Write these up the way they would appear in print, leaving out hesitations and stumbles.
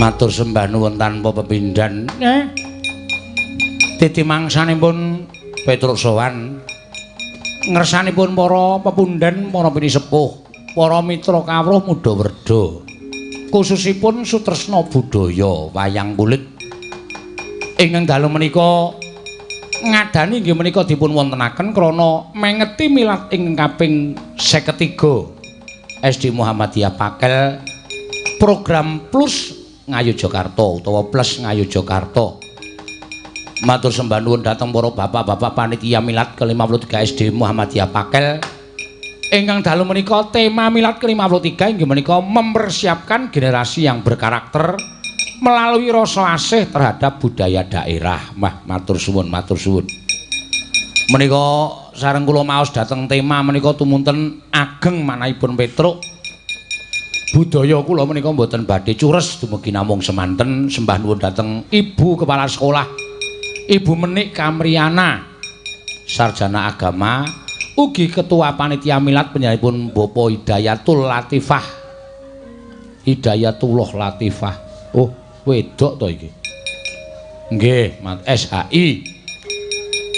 Matur sembah nuwun tanpa pepindhan. Titi mangsanipun Petruk sowan ngersanipun para pepundhen, para pinisepuh, para mitra kawruh Muda Werda. Khususipun sutresna budaya wayang kulit. Ingkang dalu menika ngadani inggih menika dipun wontenaken krana mengeti milad ing kaping 53 SD Muhammadiyah Pakel program Plus Ngayogyakarta utawa Plus Ngayogyakarta. Matur sembah nuwun dhateng para bapak-bapak panitia milad ke-53 SD Muhammadiyah Pakel. Ingkang dalu menika tema milad ke-53 inggih menika mempersiapkan generasi yang berkarakter melalui rasa asih terhadap budaya daerah. Matur suwun, matur suwun. Menika sareng kula maos dhateng tema menika tumunten ageng manahipun Petruk. Budaya kula menika mboten badhe cures dumugi namung semanten. Sembah nuwun dhateng Ibu Kepala Sekolah Ibu Menik Kamriana sarjana agama, ugi ketua panitia milad penyanipun Bapak Hidayatullah Latifah. Oh, wedok to iki. Nggih, SHI.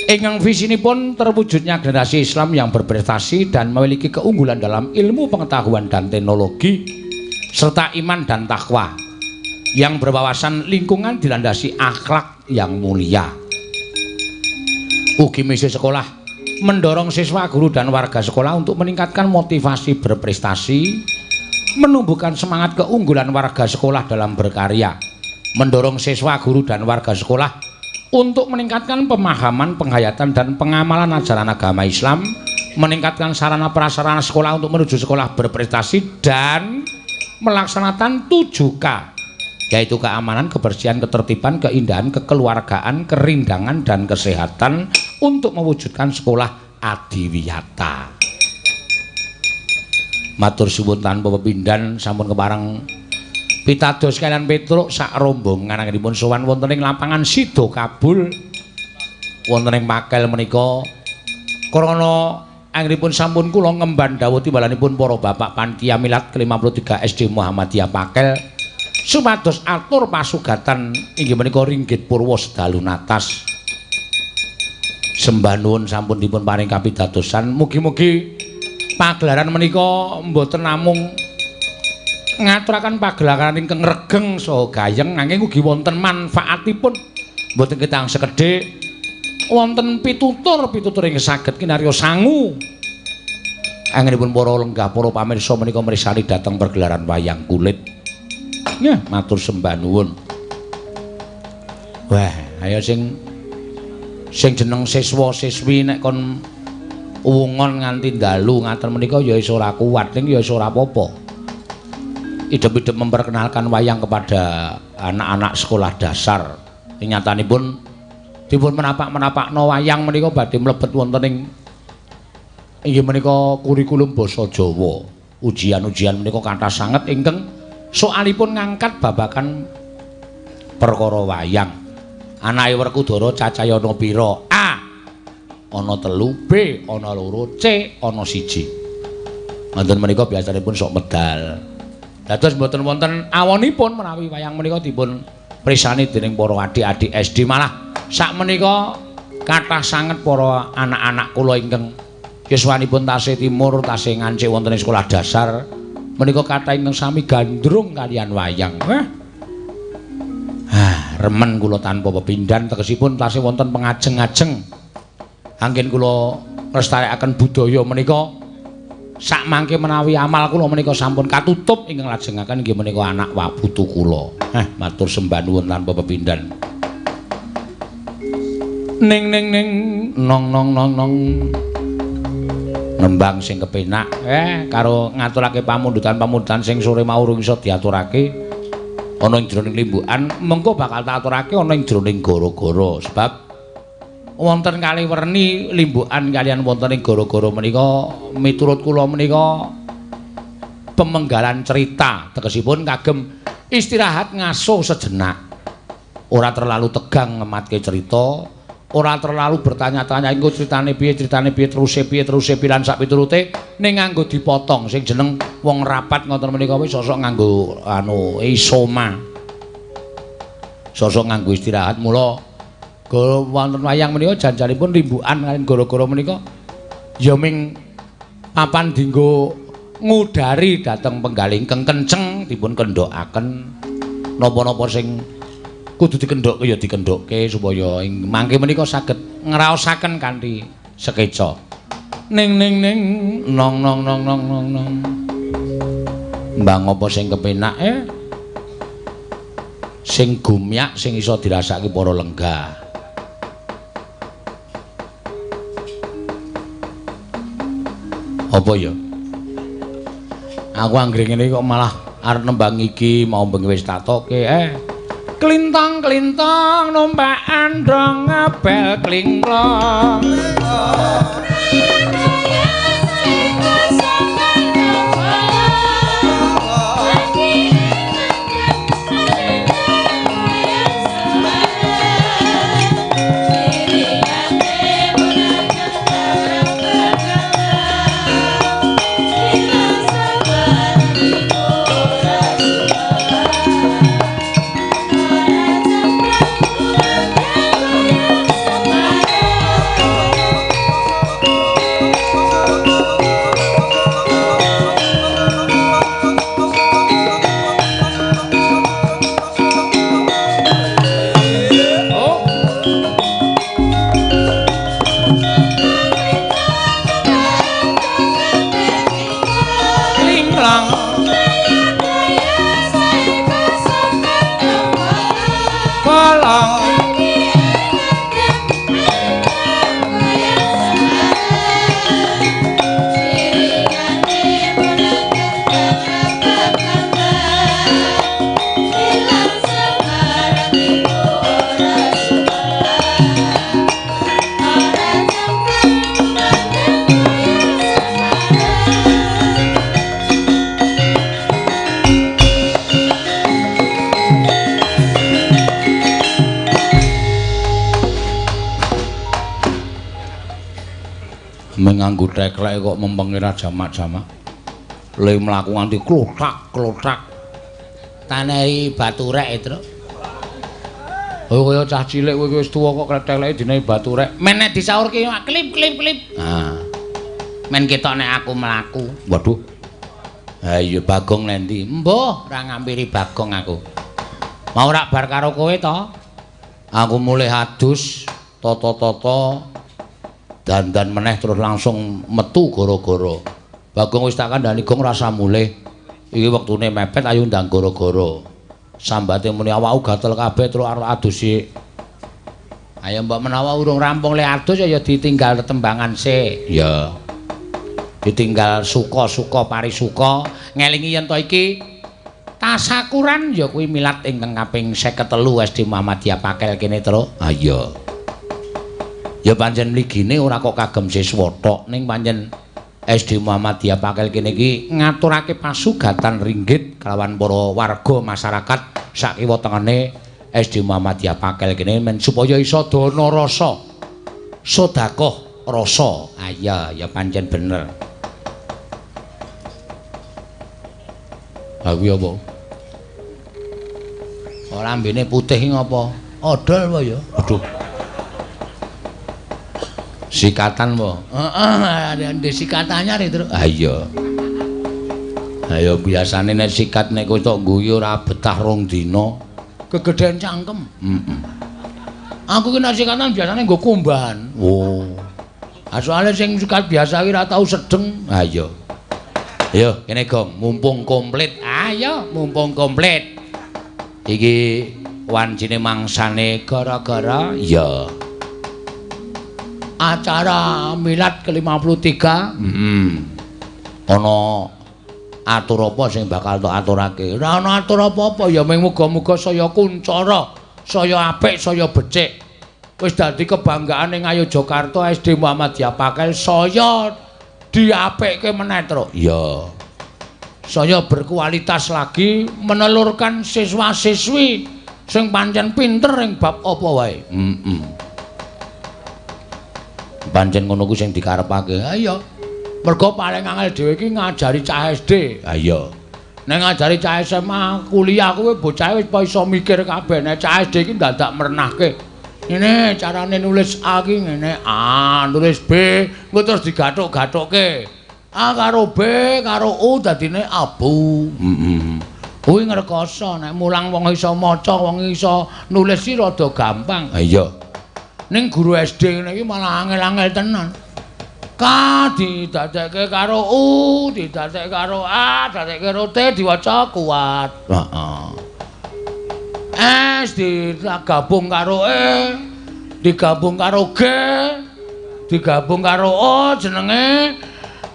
Ingkang visinipun terwujudnya generasi Islam yang berprestasi dan memiliki keunggulan dalam ilmu pengetahuan dan teknologi serta iman dan takwa yang berwawasan lingkungan dilandasi akhlak yang mulia. Ugi misi sekolah mendorong siswa, guru dan warga sekolah untuk meningkatkan motivasi berprestasi, menumbuhkan semangat keunggulan warga sekolah dalam berkarya, mendorong siswa, guru dan warga sekolah untuk meningkatkan pemahaman, penghayatan dan pengamalan ajaran agama Islam, meningkatkan sarana prasarana sekolah untuk menuju sekolah berprestasi dan melaksanakan 7K, yaitu keamanan, kebersihan, ketertiban, keindahan, kekeluargaan, kerindangan, dan kesehatan untuk mewujudkan sekolah adiwiyata. Matur suwun tanpa pepindhan sampun kepareng pitados kalian Petruk sak rombongan anggenipun sowan wonten ing lapangan Sida Kabul wonten ing Pakel menika krana anggenipun sampun kula ngemban dawuh timbalanipun para bapak panitia milad ke-53 SD Muhammadiyah Pakel supados atur pasugatan inggih menika ringgit purwa sedalu natas. Sembah nuwun sampun dipun paring kapitadosan. Mugi-mugi pagelaran menika mboten namung ngaturaken pagelaran ingkang regeng saha gayeng nanging ugi wonten manfaatipun. Mboten ketang sekedhik wonten pitutur ingkang saged kinarya sangu. Anggenipun para lenggah para pamirsa menika mirsani dhateng pergelaran wayang kulit. Nggih, matur sembah nuwun. Wah, ayo sing jeneng siswa-siswi nek kon uwungon nganti dalu ngaten menika ya iso ora kuat ning ya iso ora apa-apa. Idep-idep memperkenalkan wayang kepada anak-anak sekolah dasar. Ing nyatanipun dipun menapak-menapakno wayang menika badhe mlebet wonten ing inggih menika kurikulum basa Jawa. Ujian-ujian menika kathah sanget ingkang soalipun ngangkat babagan perkara wayang. Anake Werkudara cacayana pira? A. Ana 3, B. Ana 2, C. Ana 1. Ngoten menika biasanipun sok medal. Dados mboten wonten awonipun menawi wayang menika dipun prisani dening para adik-adik SD, malah sak menika kathah sanget para anak-anak kula ingkang yuswanipun tasih timur, tasih ngancik wonten ing sekolah dasar menika kathah ingkang sami gandrung kalian wayang. remen kula tanpa pepindhan tegesipun tasih wonten pengajeng-ajeng anggen kula nglestarekaken budaya menika sak mangke menawi amal kula menika sampun katutup ingkang lajengaken inggih menika anak wabutu kula. Matur sembah nuwun tanpa pepindhan. Ning nong nembang sing kepenak karo ngaturake pamundutan sing sore mau urung iso diaturake ana ing jroning limbukan mengko bakal tak aturake ana ing jroning gara-gara sebab wonten kalih werni limbukan kalian wonten ing gara-gara menika miturut kula menika pemenggalan cerita tegesipun kagem istirahat ngaso sejenak ora terlalu tegang ngematke cerita ora terlalu bertanya-tanya engko critane piye teruse piye lan sak piturute ning nganggo dipotong sing jeneng wong rapat ngoten menika wis sosok nganggo isoma sosok nganggo istirahat mula wonten wayang menika janjanipun rimbukan kaliyan gara-gara menika ya ming papan dienggo ngudari dhateng penggal ingkang kenceng dipun kendhokaken napa-napa sing kudu dikendhokke ya dikendhokke supaya mangke menika saged ngraosaken kanthi sekeca. Ning nong. Mbang apa sing kepenak sing gumyak sing iso dirasake para lenggah. Apa ya? Aku anggere ngene kok malah arep nembang iki mau bengi wis tatoke klintang-klintang numpak andhong ngabel klingklong nganggo teklek kok mempengi ra jamak-jamak. Le mlaku nganti klothak-klothak. Tanehi baturek, Tru. Oh kaya cah cilik kowe wis tuwa kok kletek-kleke dinehi baturek. Men nek disaurke klip. Men ketok nek aku mlaku. Waduh. Ha iya Bagong lendi. Mbah, ora ngampiri Bagong aku. Mau rak bar karo kowe to? Aku mulih adus, toto-toto dandan meneh terus langsung metu gara-gara. Bagong wis tak kandhani Gong rasa mulih. Iki wektune mepet ayo ndang gara-gara. Sambate muni awakku gatel kabeh terus arep adus sik. Ayo mbok menawa urung rampung le adus ya ditinggal tetembangan sik. Ya. Ditinggal suka-suka parisuka ngelingi yen to iki tasakuran ya kuwi milad ingkang kaping 53 SD Muhammadiyah Pakel kene terus. Ah iya. Ya pancen mligine ora kok kagem siswa tok ning pancen SD Muhammadiyah Pakel kene iki ngaturake pasugatan ringgit kalawan para warga masyarakat sak kiwa tengene SD Muhammadiyah Pakel kene men supaya iso dana rasa sedekah rasa. Ah iya ya pancen bener. Ha kuwi apa? Ora ambene putih ngopo? Odol apa ya? Aduh. Sikatan po. Ada sikatannya nih terus. Ah iya. Ayo biasane nek sikat nek kowe tok guyu ora betah rong dina. Kegedean cangkem. Aku ki nek sikatan biasane nggo kumbahan. Oh. Soale sing sikat biasa ki ora tau sedeng. Ha iya. Ayo kene Gong, mumpung komplit. Ayo mumpung komplit. Iki wancine mangsane gara-gara ya acara milad ke-53. Ana atur apa sing bakal tok aturake? Ora ana atur apa-apa ya mung muga-muga saya kuncara, saya apik, saya becik. Wis dadi kebanggaan ing Ngayogyakarta SD Muhammadiyah Pakel saya diapikke meneh terus. Ya. Saya berkualitas lagi menelurkan siswa-siswi sing pancen pinter ing bab apa wae. Pancen ngono ku sing dikarepake. Ha iya. Mergo paling angel dhewe iki ngajari cah SD. Ha iya. Nek ngajari cah SMA, kuliah kuwi bocah wis iso mikir kabeh. Nek cah SD iki dadak merenahke. Ngene carane nulis A ki ngene, A, nulis B, engko terus digathuk-gathukke. A karo B karo U dadine abu. Kuwi ngrekoso nek mulang wong iso maca, wong iso nulis iki rada gampang. Ha iya. Ning guru SD ngene iki malah angel-angel tenan. K didadekke karo U, didadekke karo A, didadekke karo T diwaca kuat. Heeh. S digabung karo E, digabung karo G, digabung karo O jenenge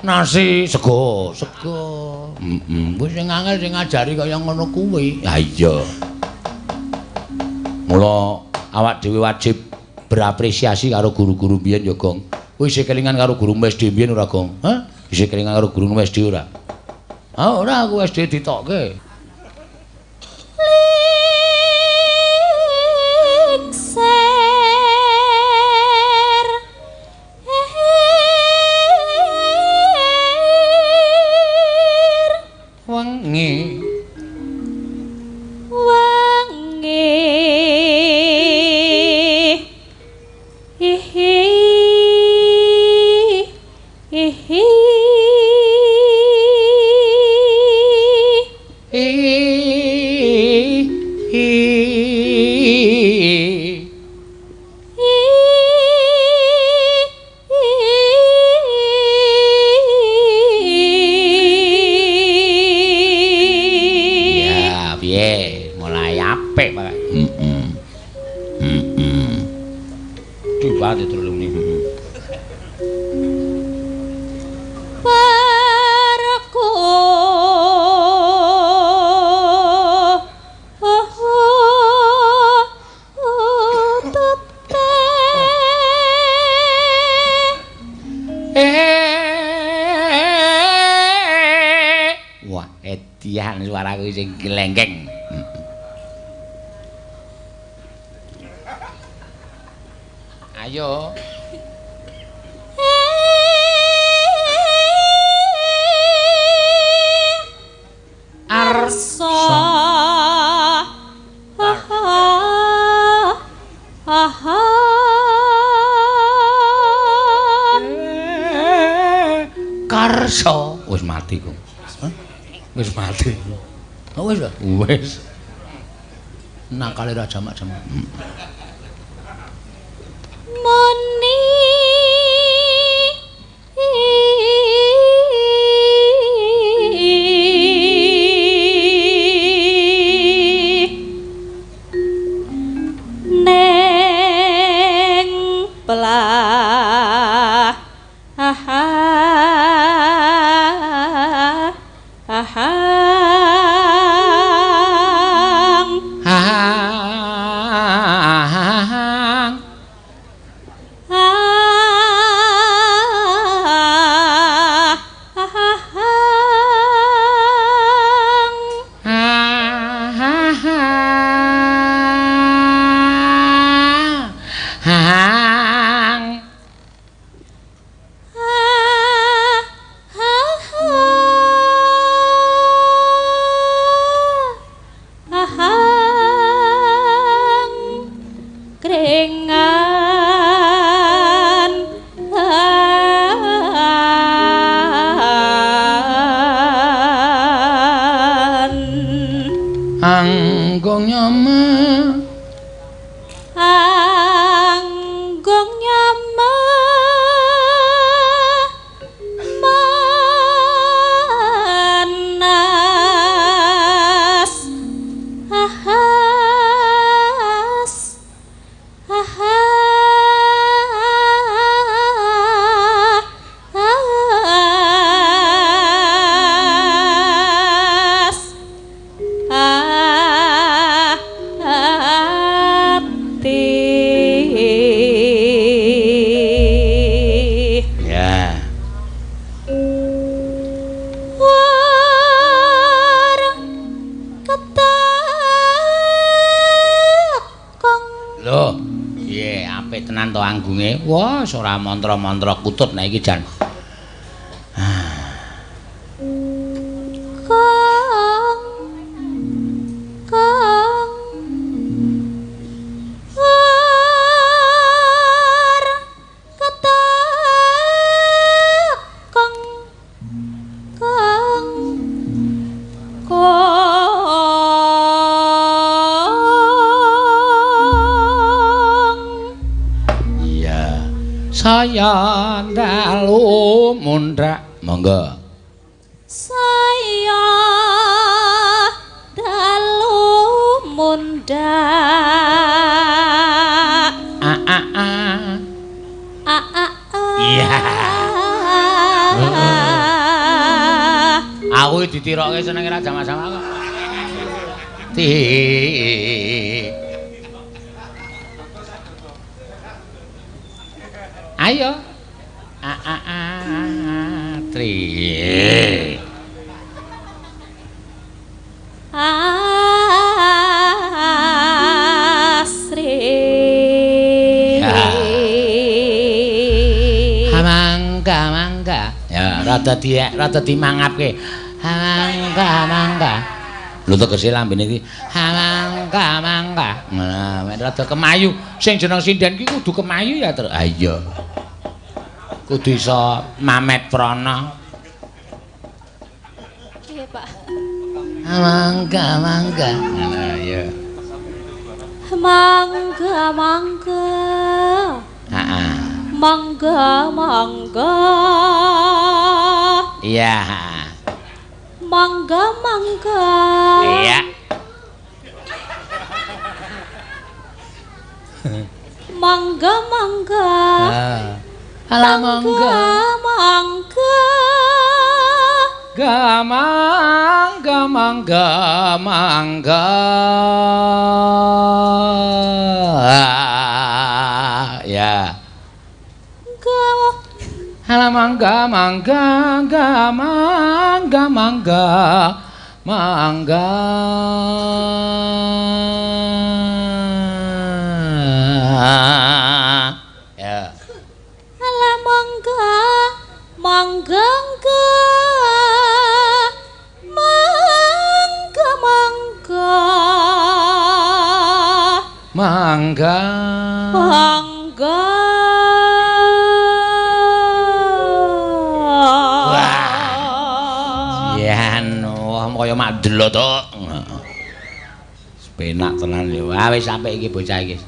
nasi sego. Wis sing angel sing ngajari kaya ngono kuwi. Ha iya. Mula awak dhewe wajib berapresiasi karo guru-guru biyen ya, Gong. Kowe isih kelingan karo guru SD biyen ora, Gong? Hah? Isih kelingan karo guru SD ora? Ah, ora aku SD ditokke. Wengi suaraku sing glengkeng. Ayo. Arsa. Karsa. Wis mati kok. Wis mati. Oh wis. Wis. Nakale ra jamak-jamak. Moni neng pelah angkong nyaman Iya, apik tenan to anggunge. Wah, ora mantra-mantra kutut nek iki jan. Saya dalu mundhak monggo saya dalu mundhak iya aku ditirokke seneng ra sama-sama kok ayo tri asri mangga ya rada dimangapke mangga lho tegese lambene iki mangga nah rada kemayu sing jeneng sinden ki kudu kemayu ya terus iya kudu iso mamet prana nggih Pak mangga nah ya mangga iya mangga iya mangga ala mangga ya ala mangga ya ala mangga kaya mak delok to. Penak tenan yo. Ah wis sampe iki bocah iki.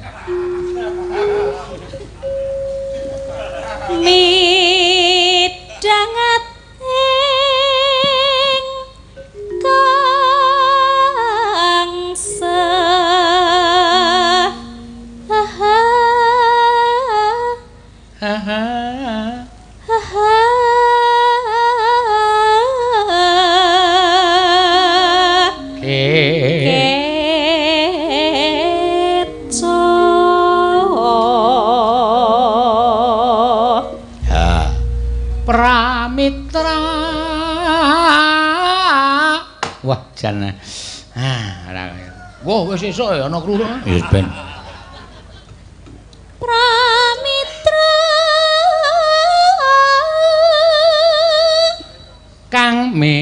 Midanget ing kangse Pramitra. Wah, jan. Ora. Wah, wis esuk ya ana kru. Wis ben. Pramitra. Kang me.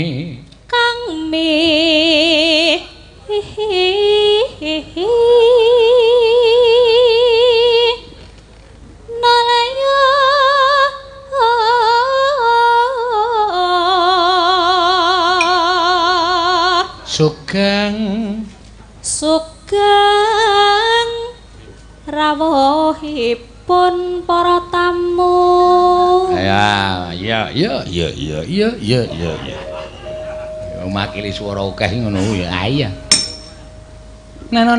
Sugeng rawuhipun para tamu. Ya. Makili swara akeh ngono ya. Iya. Neno.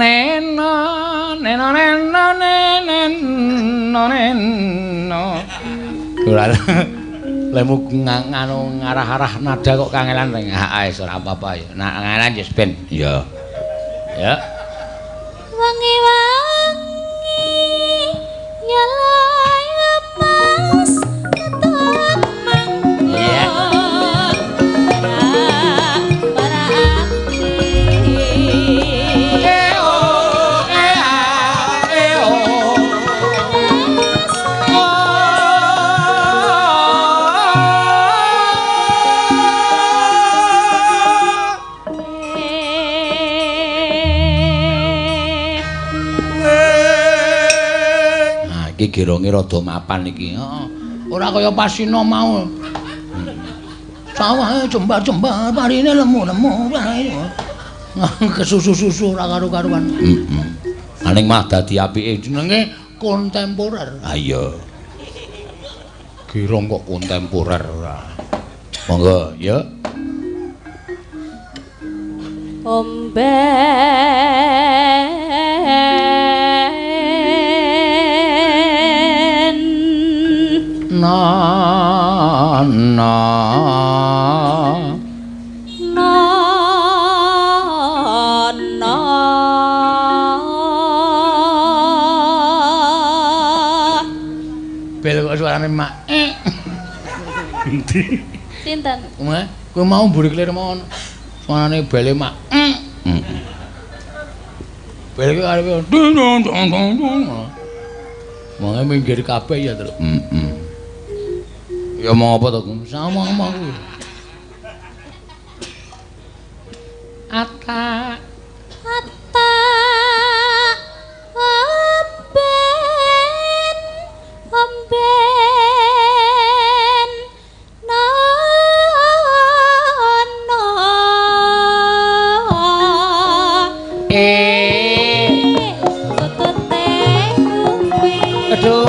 Lemu nganu ngarah-arah nada kok kangelan teng. Wis ora apa-apa ya. Kangelan wis ben. Ya. Ya. Wangi-wangi ya mas ketok mangga. Iya. Para ati. iki geronge rada mapan iki. Heeh. Ora kaya pasino mau. Sawahe jembar-jembar, parine lemu-lemu. Kesusu-susu ora karo-karuan. Heeh. Aning mah dadi apike jenenge kontemporer. Ha iya. Gerong kok kontemporer ora. Monggo, ya. Omben na bel kok suarane mak sinten kowe mau mburi klir mon suarane bele mak bel ki arepe dong dong dong dong mangke minggir kabeh ya terus ya mau apa to sama mau Ata omben no tutute kuwi aduh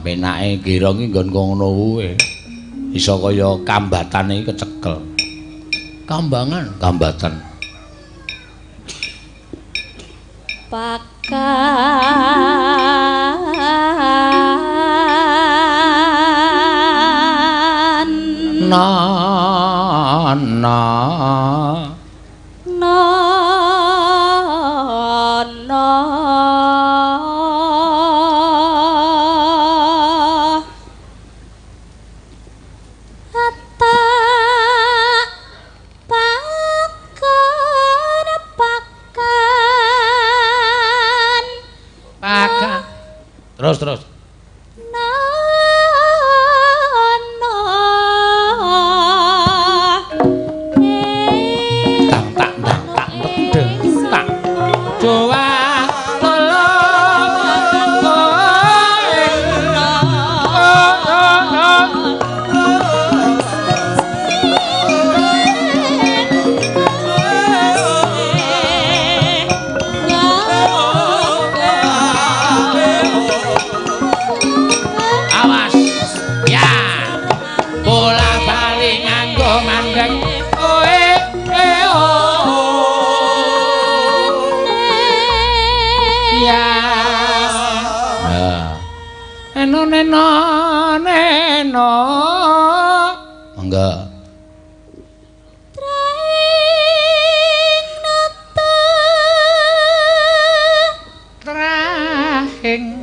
penake girong iki nggon ngono kuwe. Iso kaya kambatan iki kecekel. Kambangan, kambatan. Pakan Terus. Neno. Mangga. Trahing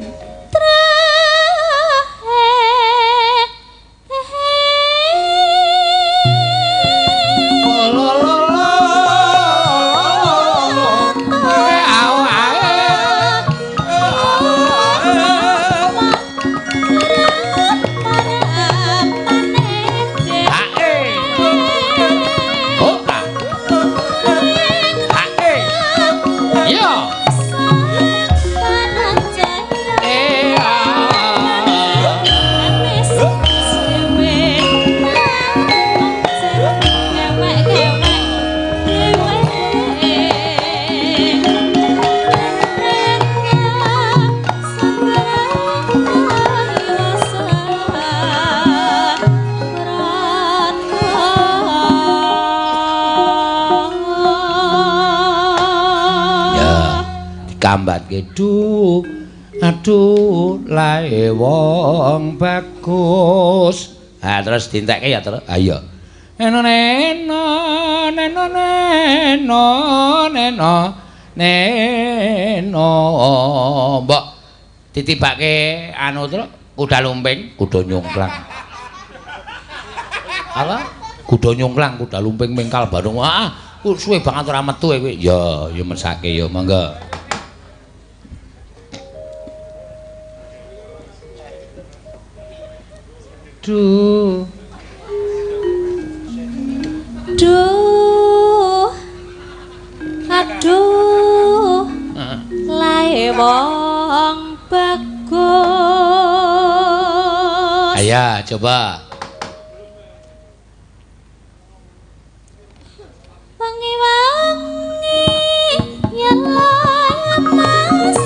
kambatke aduh lae wong bagus. Ah terus dintekke ya terus. Ah iya. Neno neno mbok ditibake anu terus kuda lumping kuda nyungklang apa kuda nyungklang kuda lumping mingkal bareng suwe banget ora metu kowe ya mesake ya monggo duh aduh lae wong bagus ayo coba wangi-wangi yen lemas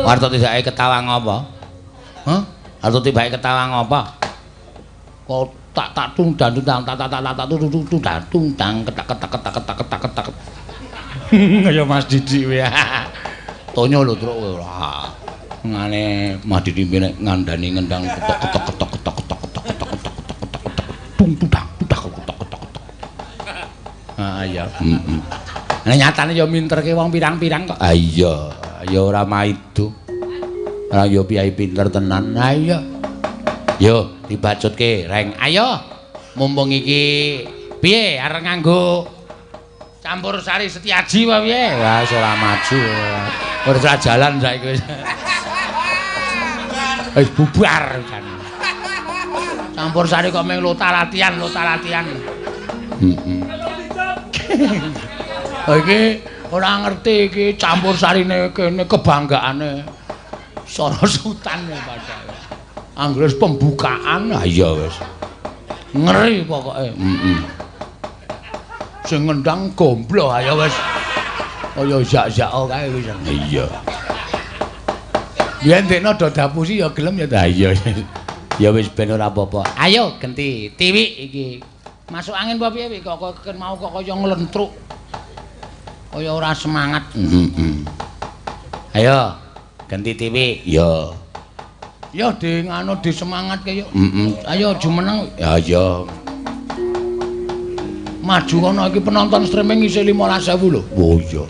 Arto tibake ketawa ngopo? Hah? Arto tibake ketawa ngopo? Kok tak tundang ketak. Kaya Mas Didi kuwi. Tonyo lho truk kowe. Ngane Mas Didi nek ngandani ngendang ketok. Ah iya. Nek nyatane ya minterke wong pirang-pirang kok. Ah iya, ya ora maido. Ora ya piyai pinter tenan. Ah iya. Yo dibacutke, Reng. Ayo. Mumpung iki piye arep nganggo campur sari Setiaji apa piye? Wah, ora maju. Ora jalan saiki wis. Wis bubar kan. Campur sari kok meng lota latihan. Iki ora ngerti iki campur sarine kene kebanggaane Sorosutan ya padahal. Anggere pembukaan ha iya wis. Ngeri pokoke. Sing ngendang gomblo ayo wis. Kaya zak-zak kae wis. Iya. Biyen dekno do dapusi ya gelem ya ta iya. Ya wis ben ora apa-apa. Ayo genti tiwik iki. Masuk angin apa piye kok mau kok kaya nglentruk. Kaya ora semangat. Ayo ganti tiwik. Ya. Ya di nganu di semangat kaya. Ayo jumeneng. Ya iya. Maju kono iki penonton streaming isih 15.000 lho. Oh iya.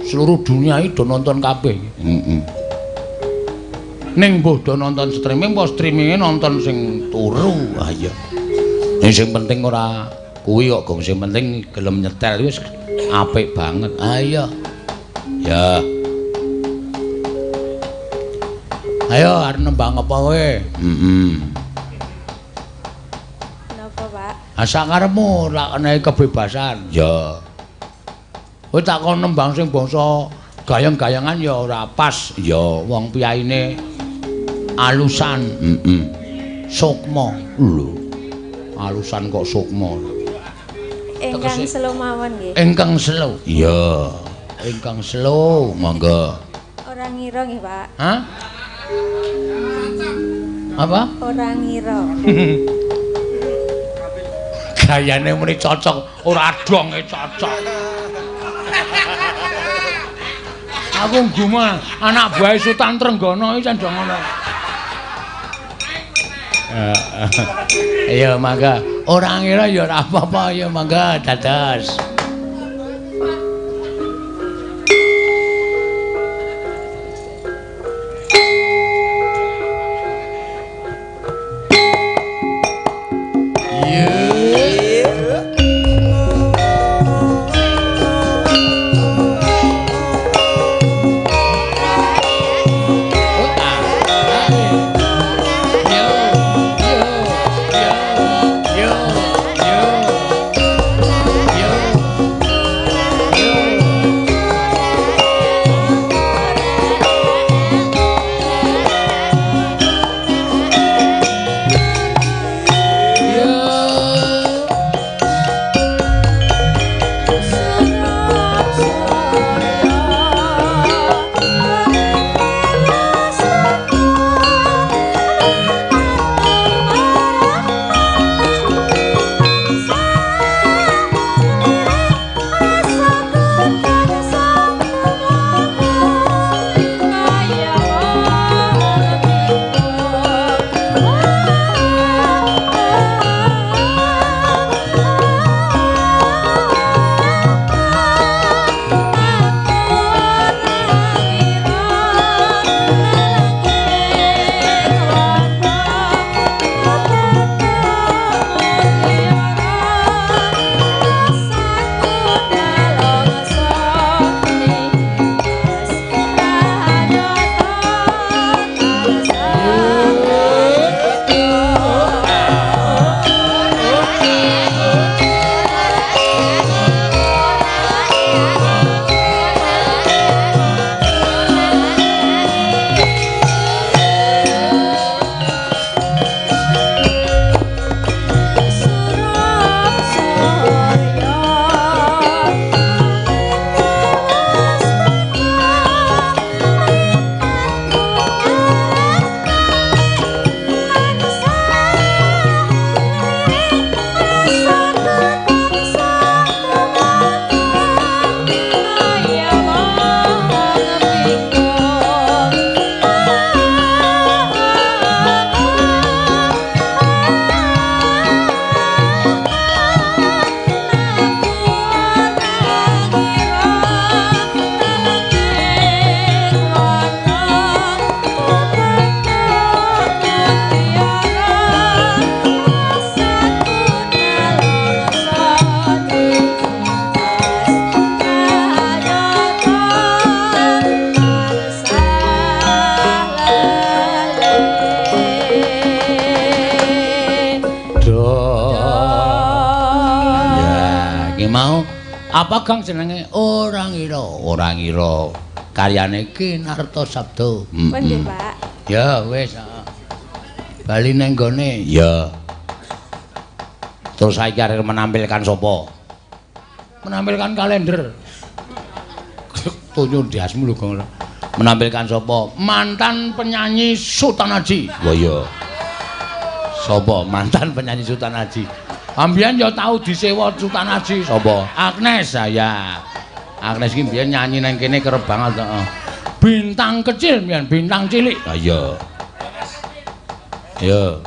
Seluruh dunia iki do nonton kabeh. Ning mbuh do nonton streaming apa streaminge nonton sing turu. Ah iya. Sing penting ora Kuwi kok gong sing penting gelem nyetel wis apik banget. Ayo. Ya. Ayo arep nembang apa kowe? Napa, Pak? Asa karepmu lak enehi kebebasan. Ya. Kowe tak kon nembang sing basa gayang-gayangan ya ora pas. Ya wong piyaine alusan. Sukma. Lho. Alusan kok sukma. Ingkang slow mawon nggih. Ingkang slow. Iya. Ingkang slow, monggo. Ora ngira nggih, Pak. Hah? Apa? Ora ngira. Gayane muni cocok, ora donge cocok. Aku ngguman anak buah Sultan Trenggono iki candong ngono. Ayo mangga, ora ngira ya ora apa-apa ya mangga dados. Apa kang jenenge ora ngira, ora ngira. Karyane Ki Narto Sabdo. Nggih, Pak. Ya wis. Bali nang gone. Ya. Terus saiki arep menampilkan sapa? Menampilkan kalender. Tunjuk diasmu lho, Gong. Menampilkan sapa? Mantan penyanyi Sultan Haji. Wah iya. Sapa mantan penyanyi Sultan Haji? Ambian ya tau disewa Sultan Haji sapa? Agnes saya. Agnes ki mbiyen nyanyi nang kene kerep banget heeh. Bintang kecil mbiyen, bintang cilik. Ha iya. Ya.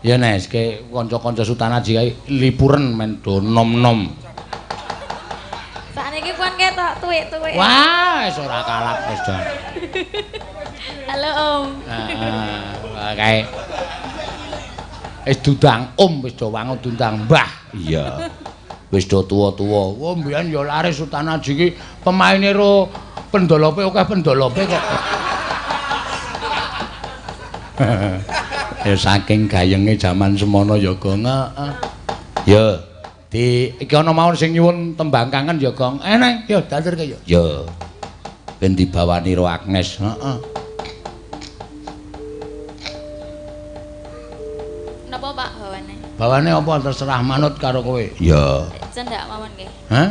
Ya Nes, ke kanca-kanca Sultan Haji kae liburan men do nom-nom. Sakniki pun ketok tuwik-tuwik. Wah, wis ora kalap wis, Don. Halo, Om. Heeh, kae. Wis dudang wis do wangun dudang mbah. Iya. Wis do tuwa-tuwa. Oh mbiyen ya laris Sultan Haji iki pemaine ro pendolope akeh pendolope kok. Ya saking gayenge jaman semono ya Gong. Ya iki ana mawon sing nyuwun tembang kangen ya Gong. Eneng ya daturke ya. Ya. Ben dibawani ro Agnes, heeh. Napa Pak bawane? Bawane apa terserah manut karo kowe. Ya. Cendak mawon nggih. Hah?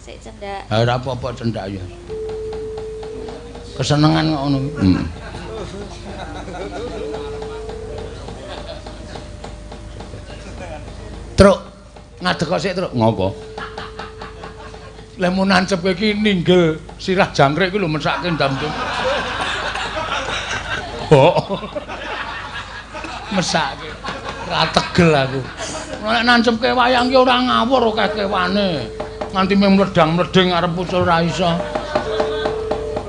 Sik cendak. Ora apa-apa cendak ya. Kesenengan kok ngono. Truk, ngadeg kok sik truk. Ngopo? Lek mun nancep kowe iki ninggel sirah jangkrik iki lho mesake ndam-ndam. Oh. Mesake. Ora tegel aku. Nek nancepke wayang ki ora ngawur akeh kewane. Nganti mledang-mleding arep ucul ra iso.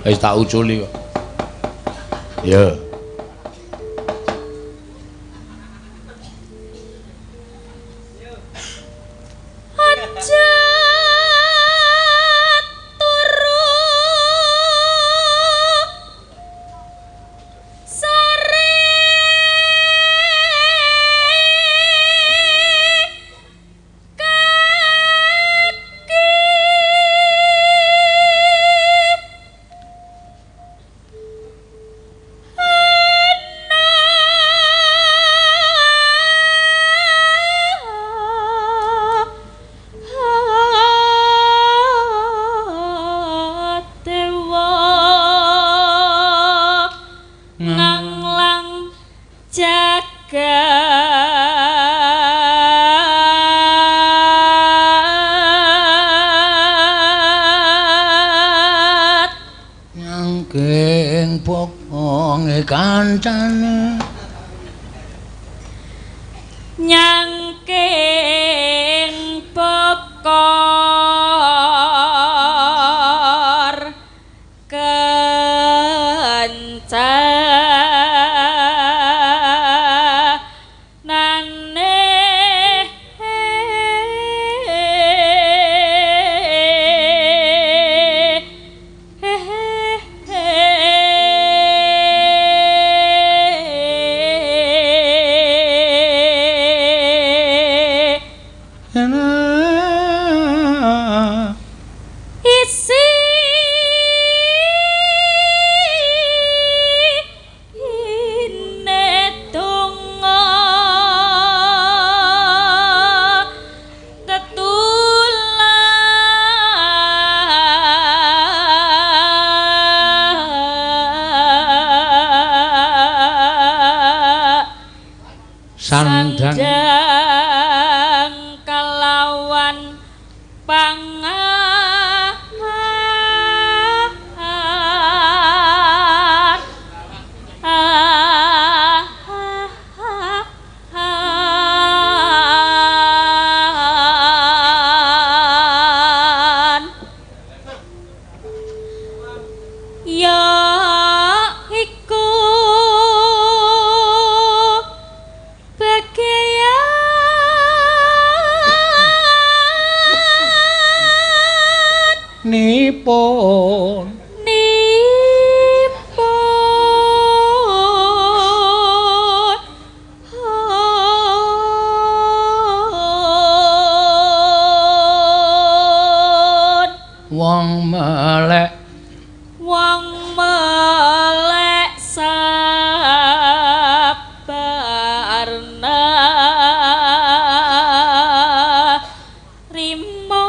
Wis tak uculi kok. Ya. Sandang kalawan pangan ya iku nipun wong melek sabarna rimo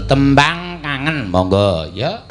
tembang kangen monggo ya.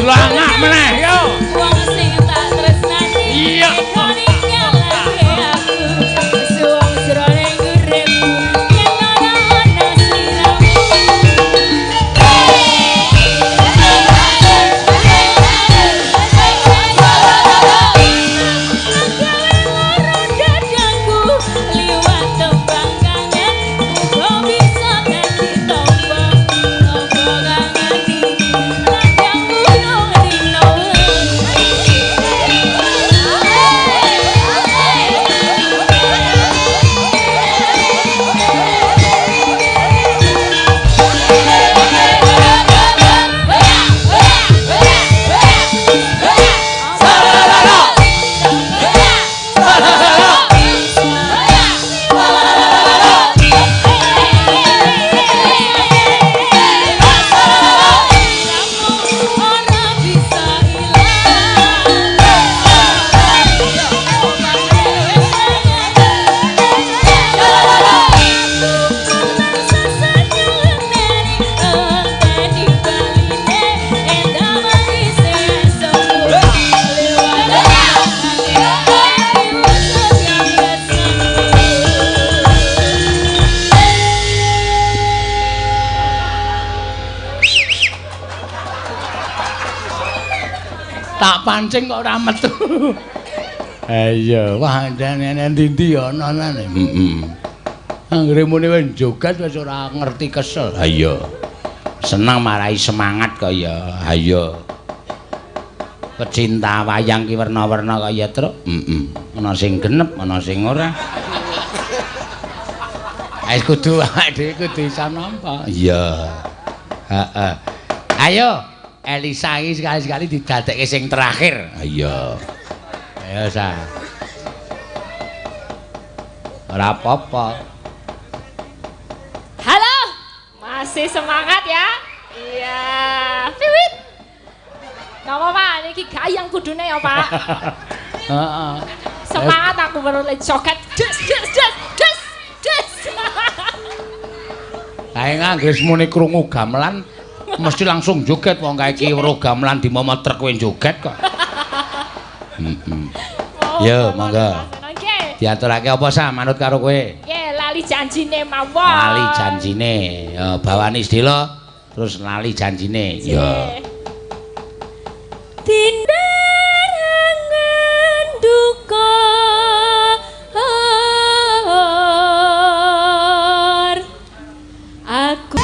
Langak meneh yo. Wong sing tak tresnani. Iya. Tak pancing kok ora metu. Ha iya, wah jane ndi-ndi ana nane. Anggere muni wis joget wis ora ngerti kesel. Ha iya. Seneng marai semangat kok ya. Ha iya. Pecinta wayang ki werna-werna kaya truk. Ana sing genep, ana sing ora. Ayo kudu awake dhewe kudu iso nampa. Iya. Heeh. Ayo Elisa iki sekali-sekali didadekke sing terakhir. Iya. Ayo sa. Ora apa-apa. Halo, masih semangat ya? Iya. Piwit. Napa Pak, niki gayang kudune ya Pak? Heeh. Semangat aku baru joget. Des. Kae ngangge muni krungu gamelan mesti langsung joget wong kae iki weruh gamelan di momotrek kowe joget kok. Yo, monggo. Diaturake apa sa manut karo kowe? Nggih, lali janjine mawon. Lali janjine. Ya bawani sedela terus lali janjine. Ya. Tindarangan duka aku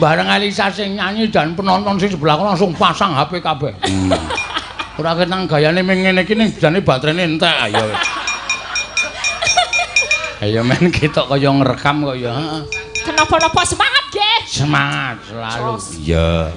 bareng Elisa sing nyanyi dan penonton sing sebelah langsung pasang HP kabeh. Ora ketang gayane ming ngene iki ning jane baterene entek ayo. Ayo men ketok kaya ngrekam kok ya. Kenapa-napa semangat nggih. Semangat selalu. Iya.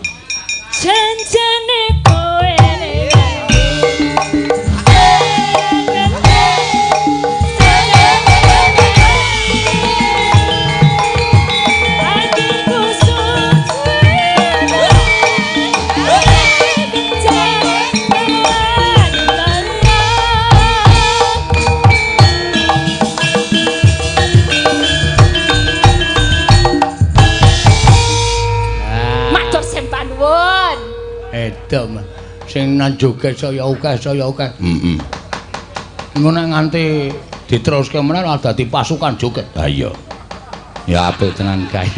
Edom. Sing nang joget saya akeh. Heeh. Engko nek nganti diteruske meneh dadi pasukan joget. Ha iya. Ya apik tenan kae.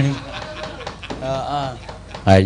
Heeh. Ayo.